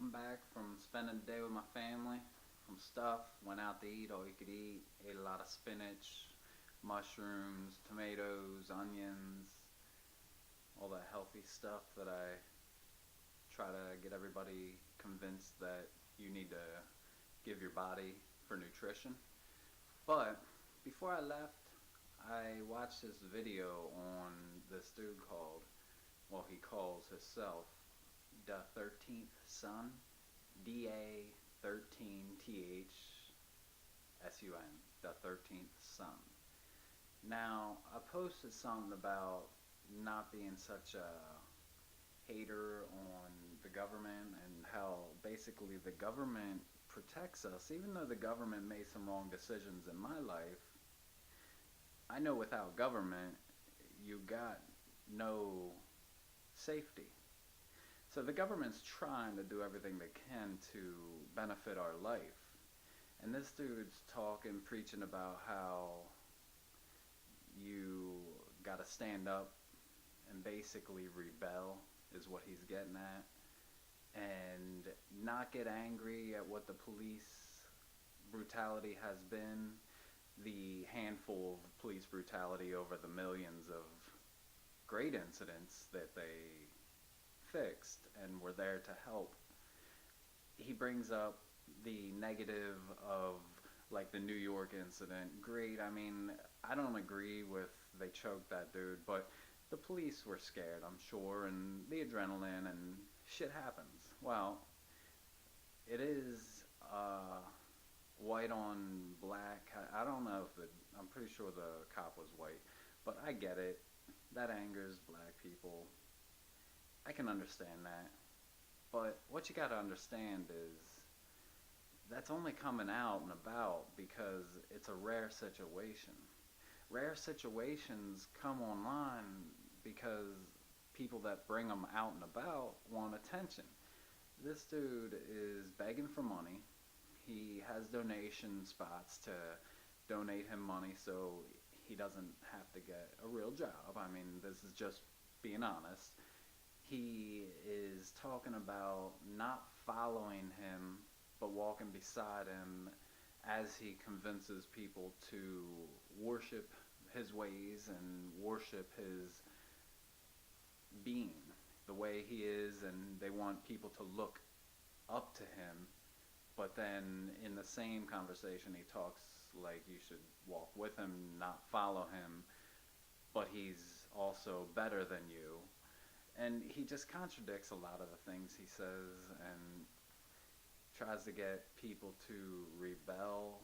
come back from spending the day with my family, some stuff, went out to eat all you could eat, ate a lot of spinach, mushrooms, tomatoes, onions, all that healthy stuff that I try to get everybody convinced that you need to give your body for nutrition. But before I left, I watched this video on this dude called, well, he calls himself the 13th Sun, Da13thsun, the 13th Sun. Now, I posted something about not being such a hater on the government and how basically the government protects us. Even though the government made some wrong decisions in my life, I know without government, you got no safety. So the government's trying to do everything they can to benefit our life. And this dude's talking, preaching about how you gotta stand up and basically rebel is what he's getting at. And not get angry at what the police brutality has been, the handful of police brutality over the millions of great incidents that they fixed and were there to help. He brings up the negative of like the New York incident. Great, I mean, I don't agree with they choked that dude, but the police were scared, I'm sure, and the adrenaline and shit happens. Well, it is white on black. I don't know if I'm pretty sure the cop was white, but I get it. That angers black people. I can understand that. But what you gotta understand is that's only coming out and about because it's a rare situation. Rare situations come online because people that bring them out and about want attention. This dude is begging for money. He has donation spots to donate him money so he doesn't have to get a real job. I mean, this is just being honest. He is talking about not following him but walking beside him as he convinces people to worship his ways and worship his being, the way he is, and they want people to look up to him. But then in the same conversation he talks like you should walk with him, not follow him, but he's also better than you. And he just contradicts a lot of the things he says and tries to get people to rebel.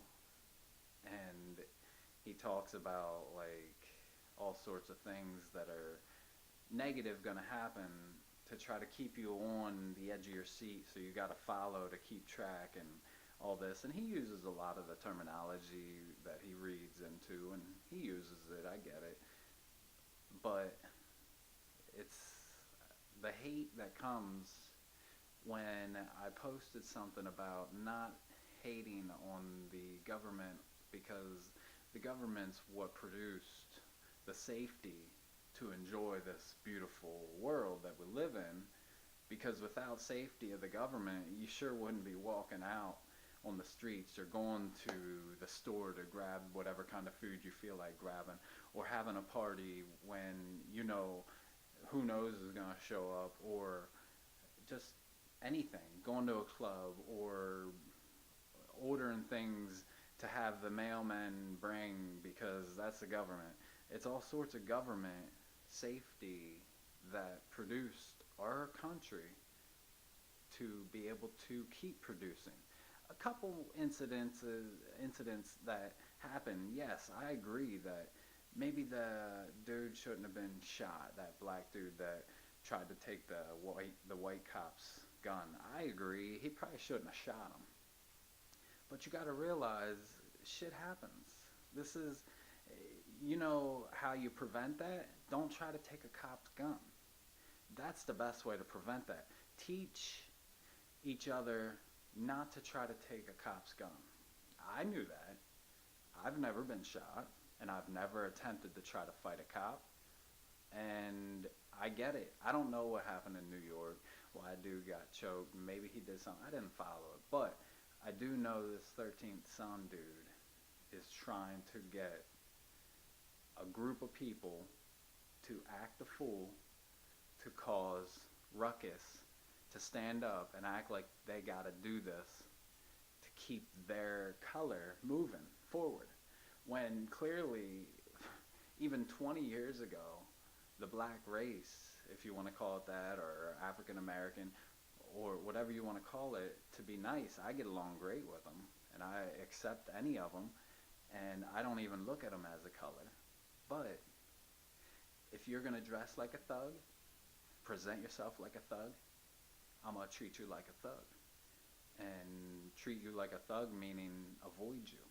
And he talks about like all sorts of things that are negative going to happen to try to keep you on the edge of your seat, so you got to follow to keep track and all this. And he uses a lot of the terminology that he reads into, and he uses it, I get it. But it's the hate that comes when I posted something about not hating on the government because the government's what produced the safety to enjoy this beautiful world that we live in. Because without safety of the government, you sure wouldn't be walking out on the streets or going to the store to grab whatever kind of food you feel like grabbing, or having a party when you know who knows is going to show up, or just anything, going to a club or ordering things to have the mailman bring because that's the government. It's all sorts of government safety that produced our country to be able to keep producing. A couple incidents that happened, yes, I agree that maybe the dude shouldn't have been shot, that black dude that tried to take the white cop's gun. I agree, he probably shouldn't have shot him. But you got to realize shit happens. This is, you know how you prevent that? Don't try to take a cop's gun. That's the best way to prevent that. Teach each other not to try to take a cop's gun. I knew that. I've never been shot, and I've never attempted to try to fight a cop. And I get it. I don't know what happened in New York, why dude got choked. Maybe he did something. I didn't follow it, but I do know this 13th Sun dude is trying to get a group of people to act a fool, to cause ruckus, to stand up and act like they gotta do this to keep their color moving forward. When clearly, even 20 years ago, the black race, if you want to call it that, or African American, or whatever you want to call it, to be nice, I get along great with them, and I accept any of them, and I don't even look at them as a color. But if you're gonna dress like a thug, present yourself like a thug, I'm gonna treat you like a thug. And treat you like a thug meaning avoid you.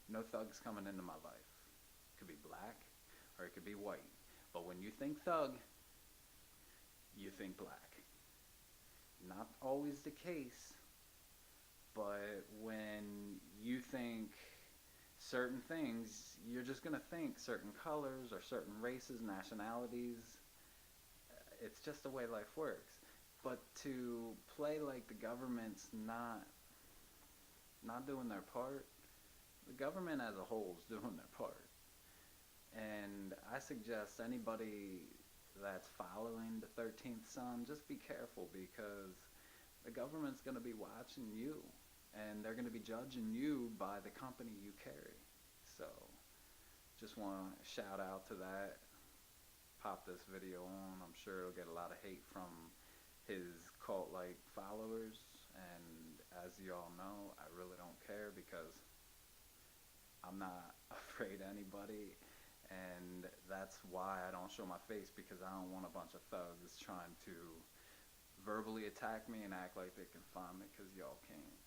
No thugs coming into my life. It could be black or it could be white. But when you think thug, you think black. Not always the case, but when you think certain things, you're just gonna think certain colors or certain races, nationalities. It's just the way life works. But to play like the government's not doing their part, the government as a whole is doing their part. And I suggest anybody that's following the 13th Sun, just be careful, because the government's going to be watching you, and they're going to be judging you by the company you carry. So just want to shout out to that. Pop this video on. I'm sure it'll get a lot of hate from his cult-like followers, and as you all know, I really don't care, because I'm not afraid of anybody, and that's why I don't show my face, because I don't want a bunch of thugs trying to verbally attack me and act like they can find me, because y'all can't.